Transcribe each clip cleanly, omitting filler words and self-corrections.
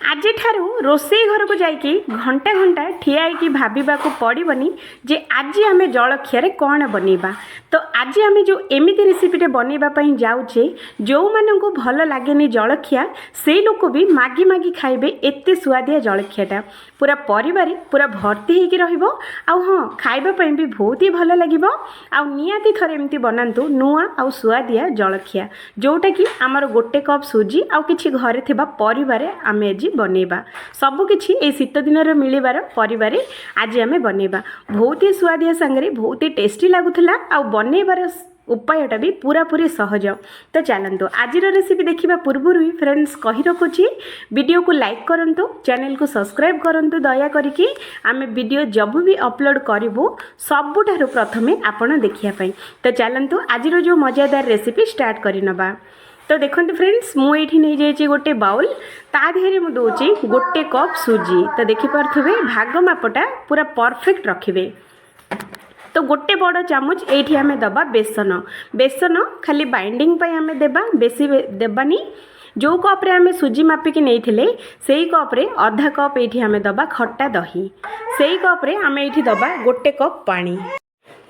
आज रोसई घर को जाइकी घंटा घंटा ठिया होइकी भाबिबाकू पड़िबनी जे आज आम जलखिया कौन बनइबा। तो आज आम जो एमिति रेसिपीटे बनइबा पई जाउछे जो माननकू भल लागेनी जलखिया से लोक भी मागी मागी खाइबे एते सुआदिया जलखियाटा पूरा परिवार पूरा भर्ती होइकी रहिबो। आउ हाँ खाइबा पई भी बहुत ही भल लागिबो। आउ नियाती थरे एमती बनांतु नुआ आउ सुआदिया जलखिया जोटा कि आमर गोटे कप सुजी आउ किछि घरे थिबा परिवार आमे आज बनइबा। सबकिछि ए शीत दिन मिलबार परिवार आज आमे बनइबा। बहुत ही सुआदिया संगे बहुत ही टेस्टी लागुथला आउ बनइबार उपायटा भी पूरा पूरी सहज। तो चलतु आज रेसिपी देखा पूर्व ही फ्रेंड्स कही रखुची वीडियो को लाइक करंतु, चैनल को सब्सक्राइब करंतु दया करिकी आमे वीडियो जब भी अपलोड करिवु सबुठारु प्रथमे आपण देखिया पई। तो चलतु आज जो मजादार रेसिपी स्टार्ट करिनबा। तो देखते फ्रेंड्स मुझे नहीं जाइए गोटे बाउल ता देहरे मु दौची गोटे कप सुजी। तो देखिपे भाग मापटा पूरा परफेक्ट रखिए। तो गोटे बड़ चामच ये आम दबा बेसन। बेसन खाली बाइंडिंग आम देबा बेसी देबानी। जो कप्रे आम सुजी मापिकी नहीं से कप्रे अधा कप ये आम दबा खट्टा दही। से कप्रे आम ये दबा गोटे कप पानी।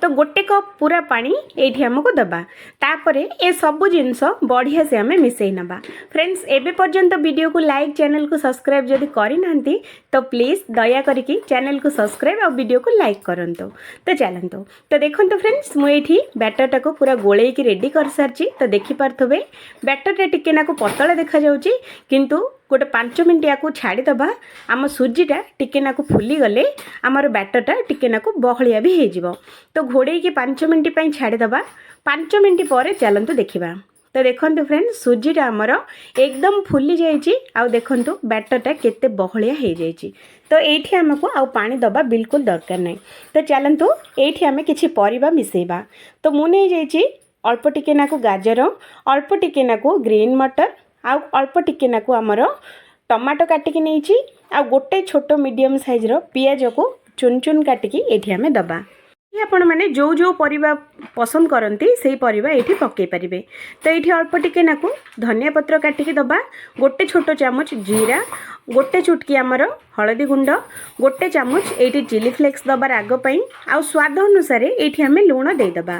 तो गोटे कप पूरा पानी ये आमको दबा। तापरे ए सबु जिनस बढ़िया से आम मिसई नबा। फ्रेंड्स एबे पर्यंत वीडियो को लाइक, चैनल को सब्सक्राइब जदि करि नांती तो प्लीज दया करिकी चैनल को सब्सक्राइब और वीडियो को लाइक करंतु। तो चलतु तो देखंतु फ्रेंड्स मुझे बैटरटा को पूरा गोलेकी रेडी कर सारची। तो देखि पारथबे बैटरटा टिके नाको पतला देखा जाउची किंतु गोटे 5 मिनट या छाड़ीदबा। आम सुजीटा टिके नाकु फुली गले आमर बैटरटा टिके नाकु बहलिया भी हो। तो घोड़े 5 मिनट पर छाड़ीदबा। 5 मिनट पर चलतु देखा। तो देखो फ्रेंड्स सुजीटा आमर एकदम फुली जाइए। आउ देखो बैटरटा केते बहलिया हो जाइए। तो ये आमको आउ पानी दबा बिल्कुल दरकार नहीं। तो चलतु ये आम किसी परिबा मिसेबा। तो मु नहीं जाइए अल्प टिके नाकु गाजर, अल्प टिके नाकु ग्रीन मटर, आउ अल्प टिके नाकु आमर टमाटो काटिकी नहीं आ गोटे छोट मीडियम साइज पियाज को चुन चुन काटिकी ये आम दबा। आपण मैंने जो जो परिबा पसंद करती से परिबा ये पकई पारे। तो ये अल्प टिके नाकु धनिया पत्र काटिकी दबा। गोटे छोट चामच जीरा, गोटे चुटकी आमर हलदी गुंड, गोटे चामच ये चिली फ्लेक्स दबार आग पई आउ स्वाद अनुसार ये आम लुण देदबा।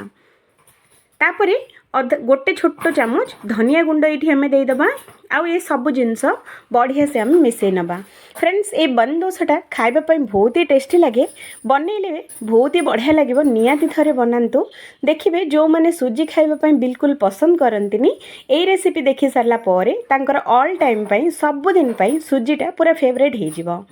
तापरे गोटे छोट चामच धनिया गुंड ये आम देदबा। आउ ये सब जिनस बढ़िया से आम मिसई नबा। फ्रेंड्स ये बन दोसाटा खाइबापी बहुत ही टेस्टी लगे। बनइले बहुत ही बढ़िया लगे। नियाती थरे बनातु देखिए जो मैंने सुजी खाइबापी बिल्कुल पसंद करंतिनी ये रेसिपी देखि सारला परे तांकर ऑल टाइम पई सबुदिन पई सुजीटा पूरा फेवरेट हो जिवो।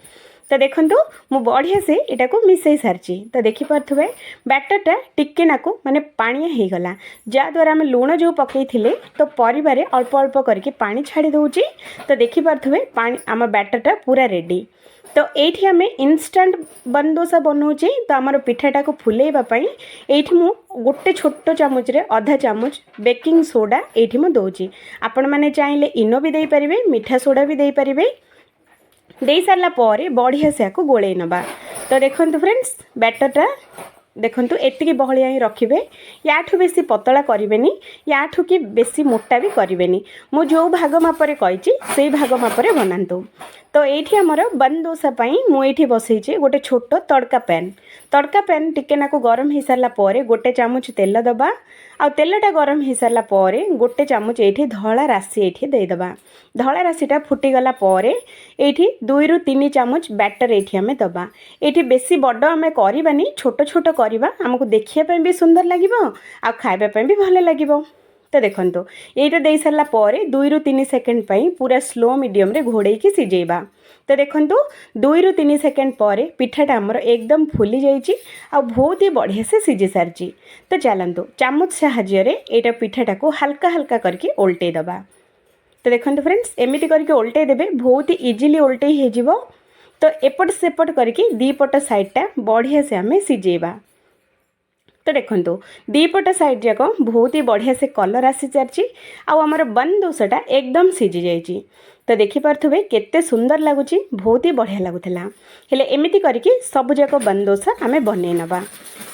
तो देखंतु मु बढ़िया से इटा को मिसई सारची। तो देखि पारथबे बैटरटा टिके नाकु माने पानिया हो गला जा द्वारा आम लुण जो पकई थिले तो परिवारे अल्प अल्प करके पानी छाड़ी दउची। तो देखि पारथबे पानी आम बैटरटा पूरा रेडी। तो ये आम इनस्टांट बन डोसा बनाऊे। तो आमर पिठाटा को फुलेबा पई एठी मु गोटे छोट चामच रे आधा चामच बेकिंग सोडा एठी मु दउची। आपण माने चाहिले इनो भी देई परिबे, मीठा सोडा भी देई परिबे। दे सारा पर बढ़िया से आपको गोले नबा। तो देखो फ्रेंड्स बैटरटा देखंतु एतिकी बहलिया ही रखिए। याठू बेसी पतला करेनि, याठू कि बेसी मोटा भी करेनि। मु जो भाग मापरे कही से भाग मापरे बनातु। तो ये आमर बन डोसा मुझे बसई गोटे छोट तड़का पैन। तड़का पैन टिके नाकु गरम हो सारा पर गोटे चामच तेल दबा। आ तेलटा गरम हो सारा पर गोटे चामच ये धला राशि ये देदबा। धला राशिटा फुटीगला पर ये 2 ରୁ 3 चामच बैटर ये आम दबा। ये बेसी बड़ आम करवानी, छोट छोट करवा आमको देखापी भी सुंदर लगे आ खाइबापी भी भल लगे। तो देखो ये दे सारा पर 2 ରୁ 3 सेकेंड पूरा स्लो मीडियम रे घोड़े सिझेबा। तो देखो 2 ରୁ 3 सेकेंड पर पिठाटा आमर एकदम फुली जाइए आ बहुत ही बढ़िया से सिझी सारी। तो चलतु चामच साहाय्य ये पिठाटा को हल्का हल्का करके ओल्टे दबा। तो देखो फ्रेंड्स एमती करके ओल्टे देबे बहुत ही इजिली ओल्टे हो। तो एपट सेपट करके दीपट साइडटा बढ़िया से आम सिझेबा। तो देखो दीपट साइड जाक बहुत ही बढ़िया से कलर आसी सारी आमर बन डोसाटा एकदम सिझी जाइए। तो देखिपे केते सुंदर लगुच बहुत ही बढ़िया लगुला हेले एमती करके सबुजाक बंदोसा आम बन नवा।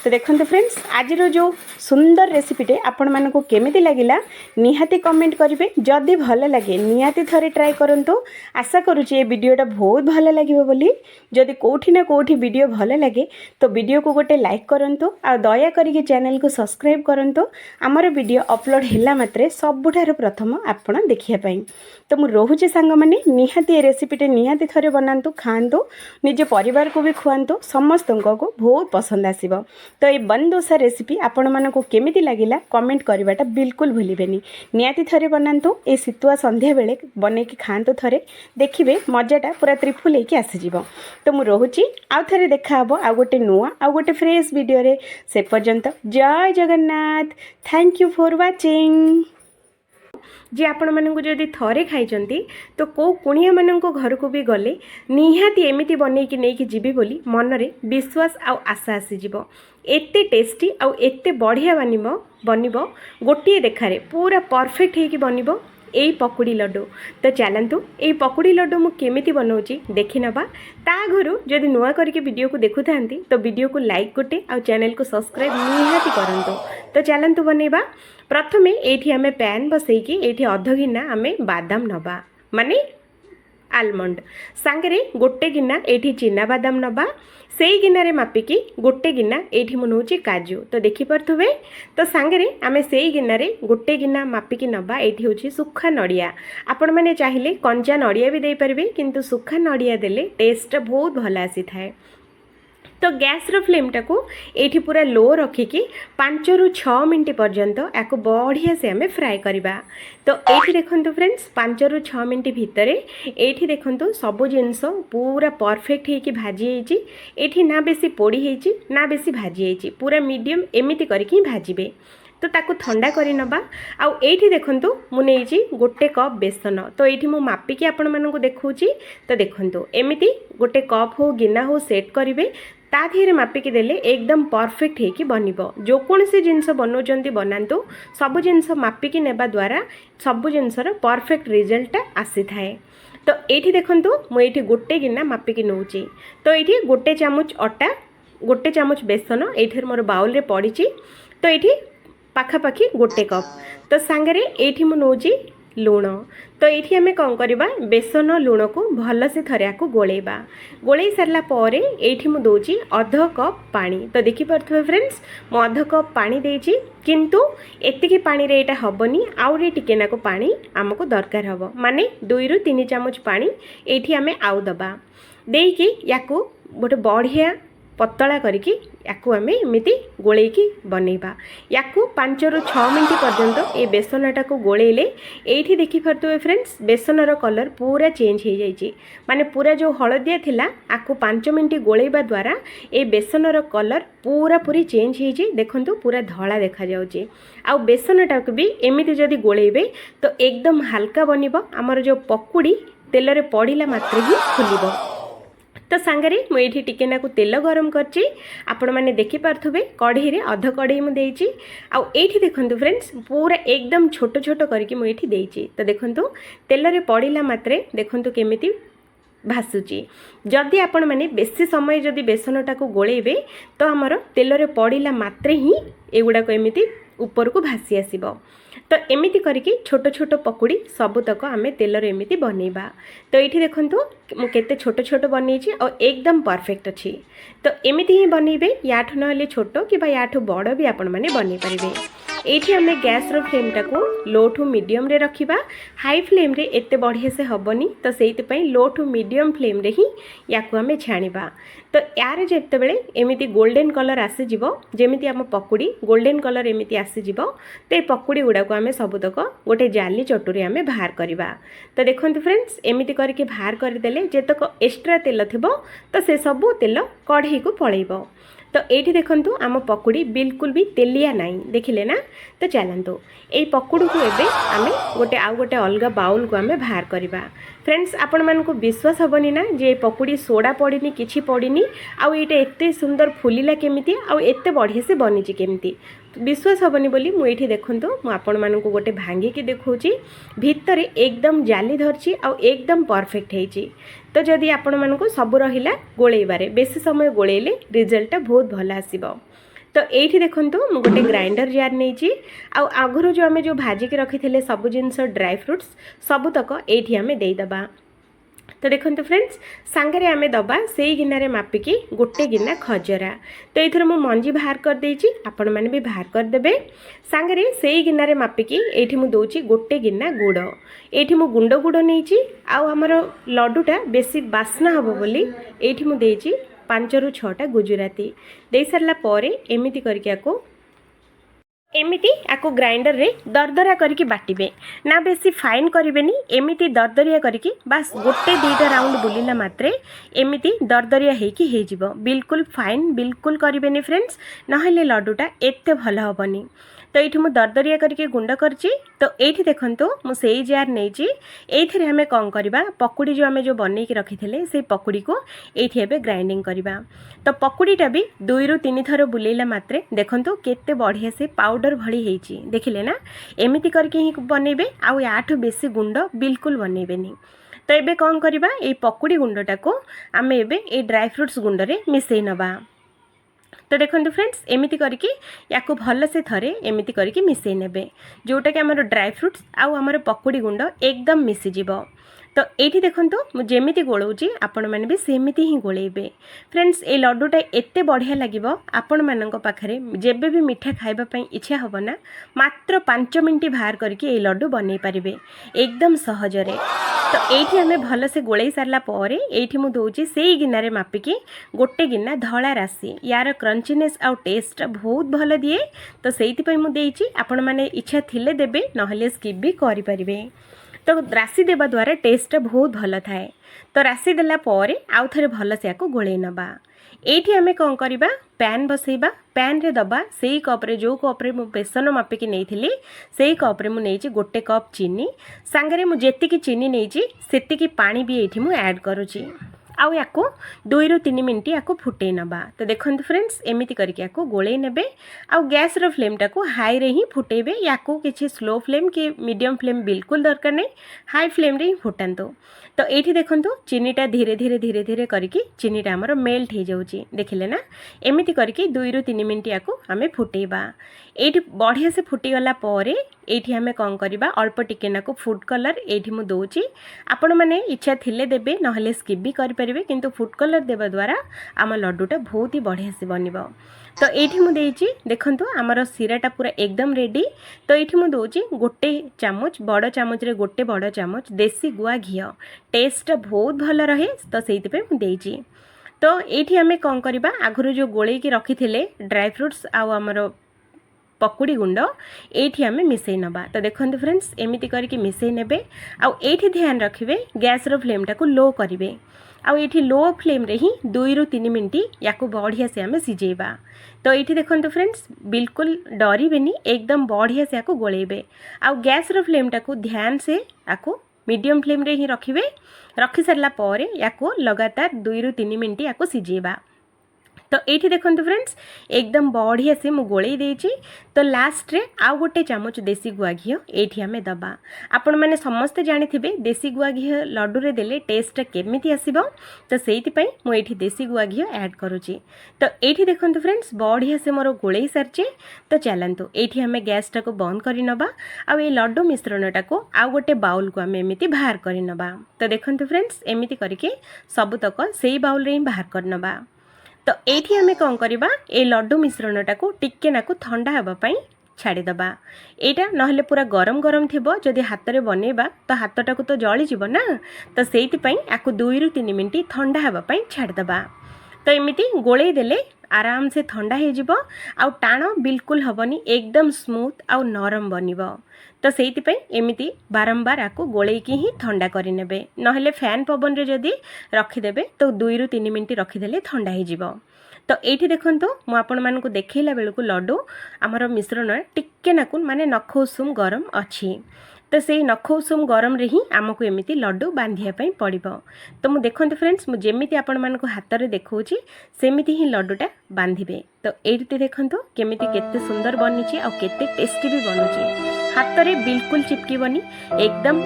तो देखते फ्रेंड्स आज जो सुंदर रेसिपीटे आपण मानक केमिति लगिला निहाती कमेंट करेंगे। जदि भल लगे निहाती थरे ट्राए करंतु। आशा करुँचे ये वीडियोटा बहुत भल लगे बोली। जदि कौटी ना कौटी वीडियो भल लगे तो वीडियो को गोटे लाइक करंतु आ दया करके चैनल को सब्सक्राइब करंतु। आमर वीडियो अपलोड होला मात्रे सबुठार प्रथम आपण देखिया पाई। तो मु रोहुचे सांग माने निहाती रेसिपीटे निहाती थरे बनातु खातु निज परिवार को भी खुआतु समस्त को बहुत पसंद आसीबो। तो ये बंदोसा रेसिपी आपण मानक केमिति लगिला कमेंट करवाटा बिल्कुल भूलिबेनी। निहाती थरे बनातु ए शीतुआ संध्या बेले बनैकी खातु थरे देखिबे मजाटा पूरा त्रिफुल होइकी आसीजिवो। तो मु रोहुची आउ थरे देखा हबो आ गोटे नुआ आ गोटे फ्रेश वीडियो रे। से पर्यंत जय Jagannath. Thank you for watching. जे आपण मानक जदि थरे खाइचंती तो को कुणिया मानक घर को भी गले निहाती एमिति बनैकी नेकी जीवी बोली मनरे विश्वास आ आशा आसीजिवो। एते टेस्टी आउ एते बढ़िया बनिबो गोटे देखारे पूरा परफेक्ट होइकी बनिबो यही पकुड़ी लड्डू। तो चलतु यही पकुड़ी लड्डू मु केमिति बनाऊँगी देखि नबा। ता घरु जदि नुआ करके वीडियो को देखु थांती तो वीडियो को लाइक गोटे आ चैनल को सब्सक्राइब निहाती करंतु। तो चलतु बनैबा। प्रथमे एठी आमे पैन बसैकी एठी अध गिना आमे बादाम नबा माने आलमंड सांगरे गोटे गिना एठी चिना बादाम नबा। सेई गिना रे मापिकी गोटे गिना एठी मु नउची काजू। तो देखि परथुबे तो सांगरे आमे सेई गिना रे गोटे गिना मापिकी नबा। एठी होची सुखा नड़िया। आपण माने चाहिले कंचा नड़िया भी दे परबे किंतु सुखा नड़िया देले टेस्ट बहुत भल आसी थाए। तो गैस रो फ्लेम टाको एठी पूरा लो रखिकी 5 रु 6 मिनट पर्यंत याको बढ़िया से आमे फ्राए करबा। तो एठी देखंतु फ्रेंड्स 5 रु 6 मिनट भितरे एठी देखंतु सब जिंस पूरा परफेक्ट हेकी भाजी हेची। एठी ना बेसी पोड़ी हेची ना बेसी भाजी हेची पूरा मीडियम एमिति करके भाजीबे। तो ताकू ठंडा करी नबा। आउ एठी देखंतु मु नेइची गोटे कप बेसन। तो एठी मु मापिकी आपण मानकु देखौची। तो देखंतु एमिति गोटे कप हो गिना हो सेट करिवे ता धीरे मापिकी देले एकदम परफेक्ट हेकी बनिबो। जो कौन सी जिनस बनौचंती बनातु सब जिनस मापिकी नेबा द्वारा सब जिनसर परफेक्ट रिजल्ट आसी थाए। तो एठी देखंतु मु एठी गोटे गिना मापिकी नउची। तो एठी गोटे चामच अटा गोटे चामच बेसन एठी मोर बाउल रे पड़ीची। तो एठी पाखापाखी गोटे कप। तो सांगरे एठी मु नउची लुण। तो ये आम कौन करवा बेसन लुण को भल से थरे को गोलेबा। गोले सारा पर ये मुझे दूची अध कप पानी। तो देखिपे फ्रेंड्स मु अध कप पानी देची किंतु एतिकी पानी रे एटा हबनी आउरी टिके नाको पानी आमको दरकार हबो माने 2 रु 3 चामच पानी एठी आमे आउ दबा देकी याको गोटे बढ़िया पतला करके याकू आमे एमिति गोलेकी बनैबा। याकू 5 रु 6 मिनट पर्यंत ए बेसनटा को गोलेले एठी देखि परतुए फ्रेंड्स बेसनर कलर पूरा चेंज हो जाइए माने पूरा जो हलदिया थिला आकू 5 मिनट गोलेबा द्वारा ए बेसनर कलर पूरा पूरी चेंज हो जाए। देखंतु पूरा धला देखा जाउची। आ बेसनटा को भी एमिति जदि गोलेबे तो एकदम हल्का बनिबो। हमर जो पकुड़ी तेल रे पड़िला मात्र ही फुलिबो। तो सांगरे मुझे टिके नाकु तेल गरम करची आपण माने देखि पारथुबे कढ़ई रे अध कढ़ई मु देइची। आ एठी देखंतु फ्रेंड्स पूरा एकदम छोट छोट करके मु एठी देइची। तो देखंतु तेल रे पड़िला मात्रे देखंतु केमिति भासुची। जदि आपण माने बेसी समय जदि बेसनटा को गोलेबे तो हमर तेल रे पड़िला मात्रे ही एगुडा को एमिति ऊपर को भासी आसीबो। तो एमिति करके छोट छोट पकुड़ी सबुतक आमे तेल रे एमिति बनैबा। तो ये देखंतु मु केते छोट छोट बनैछि और एकदम परफेक्ट अछि। तो एमिति ही बनैबे याठु नहले छोट कि याठु बड़ भी आपण माने बनै परिबे। एठी आमे गैस रो फ्लेम टाको लो टू मीडियम रे रखिबा। हाई फ्लेम रे एते बढ़िया से हबनी। तो सेइति पई लो टू मीडियम फ्लेम रे ही याकू आमे छाणीबा। तो यार जेते बेले एमिति गोल्डन कलर आसी जिवो जेमिति आम पकुड़ी गोल्डन कलर एमिति आसी जिवो ते पकुड़ी गुडा को आमे सबुतक गोटे जाली चटुरे आमे बाहर करबा। तो देखंतु फ्रेंड्स एमिति करके बाहर कर देले जेतक एक्स्ट्रा तेल थिबो तो से सब तेल कढ़ई को पळेइबो। तो ये देखंतु आम पकुड़ी बिल्कुल भी तेलिया नहीं देखिले ना। तो चलतु यही पकुड़ी को एबे आमे गोटे आउ गोटे अलग बाउल को आमे बाहर करबा। फ्रेंड्स आपण मान को विश्वास हेनी ना जे पकुड़ी सोडा पड़नी किछि पड़नी आउ एटे एते सुंदर फुलिला केमिति आउ एते बढ़िया से बनिछि केमिति विश्वास हेनी बोली मुझे देखूँ मुझे गोटे भांगिकी देखा भितर एकदम जाली धरची आ एकदम परफेक्ट होती। तो जदि आपण मानक सब रहा गोलेबारे बेसी समय गोलेले रिजल्ट बहुत भल आसब। तो ये देखूँ मुझे गोटे ग्राइंडर जार नहीं आगुरी जो आम जो भाजिकी रखी थे सब जिनस ड्राई फ्रुट्स सबूतक ये आम देदेबा। तो देखो फ्रेंड्स सांगरे आमे दबा से गिनारे मापिकी गोटे गिना खजरा। तो ये मु मंजी बाहर कर देछि आपण माने भी बाहर कर देबे। सांगरे से गिनारे मापिकी एठी मु दोछि गोटे गिना गुड़। एठी मु गुंड गुड़ नहींछि आउ हमर लड्डूटा बेसी बास्ना हबो बोली एठी मु देछि 5 ରୁ 6टा गुजराती दे सारला परे एमिति करके आको एमिति आको ग्राइंडर रे दरदरा करके बाटिबे ना बेसी फाइन करिवेनी। एमिति दरदरिया करके बास गोटे 2टा राउंड बुलिला मात्रे एमिति दरदरिया हेकी हे जिवो। बिल्कुल फाइन बिल्कुल करिवेनी फ्रेंड्स नहले लड्डूटा एते भल हबनी। तो ये मुझे दरदरिया करके गुंड करची। तो ये देखो मुझे जार नहीं ये आम कौन करवा पकुड़ी जो आम जो बनई रखी थे से पकुड़ी को ये ग्राइंडिंग करवा। तो पकुड़ीटा भी 2 ରୁ 3 थर बुलेला मात्रे देखो केते बढ़िया से पाउडर भली होती देखिले ना। एमती करके ही बनइबे आउ याठू बेसी गुंड बिल्कुल बनइबेनी। तो ये कौन करवा ये पकुड़ी गुंडटा को आम ए ड्राई फ्रुट्स गुंड रे मिसई नबा। तो देखो फ्रेंड्स एमती करके या भल से थरे एमती करके मिसई नेबे जोटा कि आमर ड्राई फ्रुट्स आउ आमर पकुड़ी गुंड एकदम मिसीजिव। तो ये देखो मुझे गोलाऊँगी आपण मैंने भी सेमती ही गोलेबे। फ्रेंड्स ये लड्डूटा एते बढ़िया लगे आपण मानक पाखरे जेबे भी मिठा खाइबापी इच्छा हम ना मात्र 5 मिनट बाहर करके ये लड्डू बनई पारे एकदम सहजरे। तो ये आम भल से गोलई सारा पर ये मुझे दूसरी से गिनारे मापिकी गोटे गिना धला राशि यार क्रंचीनेस आउ टेस्ट बहुत भल दिए। तो से मुझे आपण मैंने इच्छा थिले देबे नहले स्किप भी करें। तो राशि देवा द्वारा टेस्ट बहुत भल थाए। तो राशि देला पर आउ थे भल से आपको गोले नबा। ये आम कौन करवा पैन बसैबा पैन रे दबा से कप्रे जो कप्रे मु बेसन मापिकी नहीं से कप्रे मुझे गोटे कप चीनी सांगरे मुझे चीनी नहीं से पानी भी ये मुझे ऐड करुँची आउ या 2 ରୁ 3 मिनट या फुटे नबा। तो देखो फ्रेंड्स एमती करके या गोले नेबे आउ गैस रो फ्लेम टाको हाई रे ही फुटेबे या किसी स्लो फ्लेम कि मीडियम फ्लेम बिल्कुल दरकार नहीं हाई फ्लेम रे ही फुटातु। तो ये देखो चीनीटा धीरे धीरे धीरे धीरे करके चीनीटा आमर मेल्ट हो जाऊँगी देखिले ना। एमती करके 2 ରୁ 3 मिनट या आम फुटेबा। ये बढ़िया से फुटीगला ये आम कौन करवा अल्प टिके नाकु फूड कलर ये मुझे दूसरी आपण मैंने इच्छा थिले देबे नहले स्किप भी करें किंतु फूड कलर देवा द्वारा आम लड्डूटा बहुत ही बढ़िया से बनब। तो ये मुझे देखो आमर सीराटा पूरा एकदम रेडी। तो ये मुझे दूसरी गोटे चामच बड़ चामच रे गोटे बड़ चामच देसी गुआ घी टेस्ट बहुत भल रहे तो से मुझे। तो ये आम कौन करवा आगुरी जो गोले रखी थे ड्राई फ्रुट्स आउ आमर पकुड़ी गुंड ये आम मिसई नबा। तो देखो फ्रेंड्स एमती करके मिसई नेबे आउ ये ध्यान रखिए गैस रो फ्लेम टाको लो करेंगे आउ ये लो फ्लेम रे ही 2 ରୁ 3 मिनट या बढ़िया से आम सिझेबा। तो ये देखो फ्रेंड्स बिल्कुल डरबेनी एकदम बढ़िया से या गोलेबे आउ गैस रो फ्लेम टाको ध्यान से या मीडियम फ्लेम रे ही रखिए। रखी सारा पर या लगातार 2 ରୁ 3 मिनट या सिझेबा। तो ये देखो फ्रेंड्स एकदम बढ़िया से मुझे गोले देची। तो लास्ट रे आउ गोटे चामच देसी गुआ घी ये आम दबा। आपण मैंने समस्ते जानी देसी गुआ घी लड्डू रे देले टेस्ट केमिति आसीबो। तो सेइथिपई मु एठी देसी गुआ घी ऐड करूची। तो ये देखो फ्रेंड्स बढ़िया से मोर गोले सारची। तो चलतु ये आम गैस टाको बंद कर नबा आउ ये लड्डू मिश्रणटा को आउ गोटे बाउल को आम एमती बाहर कर नबा। तो देखो फ्रेंड्स एमती करके सबुतक से बाउल रे ही बाहर कर नबा। तो ये आम कौन करवा ये लड्डू मिश्रणटा को टिके नाकु ठंडा होगापाई छाड़ीदबा। यहाँ नहले पूरा गरम गरम थी जदि हाथ में बनइबा तो हाथटा को तो जलीज ना। तो से 2 ରୁ 3 मिनट ठंडा होगापाई छाड़ीदबा। तो एमती गोले देले आराम से ठंडा हो आउ टाण बिल्कुल हबनी एकदम स्मूथ आउ नरम बनिबो। तो से एमती बारंबार आपको गोलेकी ही ठंडा करें नहले फैन पवन रे जदि रखिदेबे तो 2 ରୁ 3 मिनट रखिदेले ठंडा हो। तो ये देखो मुझे आपण मानक देखला बेलू लड्डू आमर मिश्रण टिके नाकु माने नख उषुम गरम अच्छी। तो से नख उषुम गरम रे ही आमको एमिति लड्डू बांधिया पई पड़िबो। तो मु देखंतु फ्रेंड्स मु जेमिति आपण मानको हाथ रे देखौची सेमिति ही लड्डूटा बांधिबे। तो एइति देखंतु केमिति केते सुंदर बनिची आ केते टेस्टी भी बनुची। हाथ रे बिल्कुल चिपकीबनी एकदम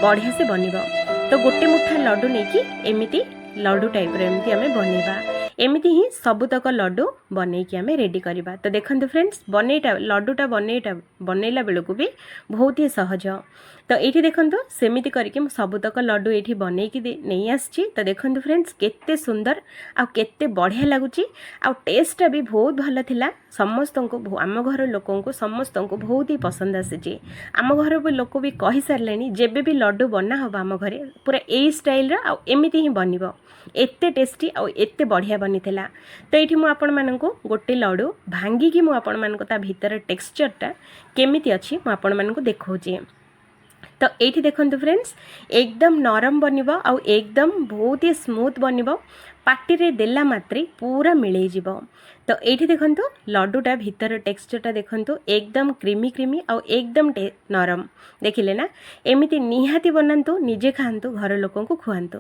बढ़िया से बनिबो। तो गोटे मुठा लड्डू नेकी एमिति लड्डू टाइप रे एमिति आमे बनेबा। एमिति ही सबुतक लड्डू बनैकी आमे रेडी करबा। तो देखंतु फ्रेंड्स बनेटा लड्डूटा बनैला बेलकु भी बहुत ही सहज। तो ये देखंतु सेमिति करके सबुतक लड्डू ये बनैकी नहीं आसी। तो देखंतु फ्रेंड्स केते सुंदर आ केते बढ़िया लगुची आ टेस्ट भी बहुत भल थिला। समस्त को आम घर लोक समस्त को बहुत ही पसंद आसी। आम घर लोक भी कही सारे जेबे भी लड्डू बना हम आम घरे पूरा यही स्टाइल एमिति ही बनब एते टेस्टी आ एते बढ़िया बनी थिला। तो ये मुझे मानक गोटे लड्डू भांगिकी मुझे भीतर टेक्सचरटा केमिति अच्छी मुझे देखौची। तो ये देखंतु फ्रेंड्स एकदम नरम बनिबो आ एकदम बहुत ही स्मूथ बनिबो पार्टी रे देला मात्रे पूरा मिलई जिवो। तो ये देखंतु लड्डूटा भीतर टेक्सचरटा देखंतु एकदम क्रीमी क्रीमी आ एकदम नरम देखिले ना। एमिति निहाती बनातु निजे खातु घर लोकंकु खुआंतु।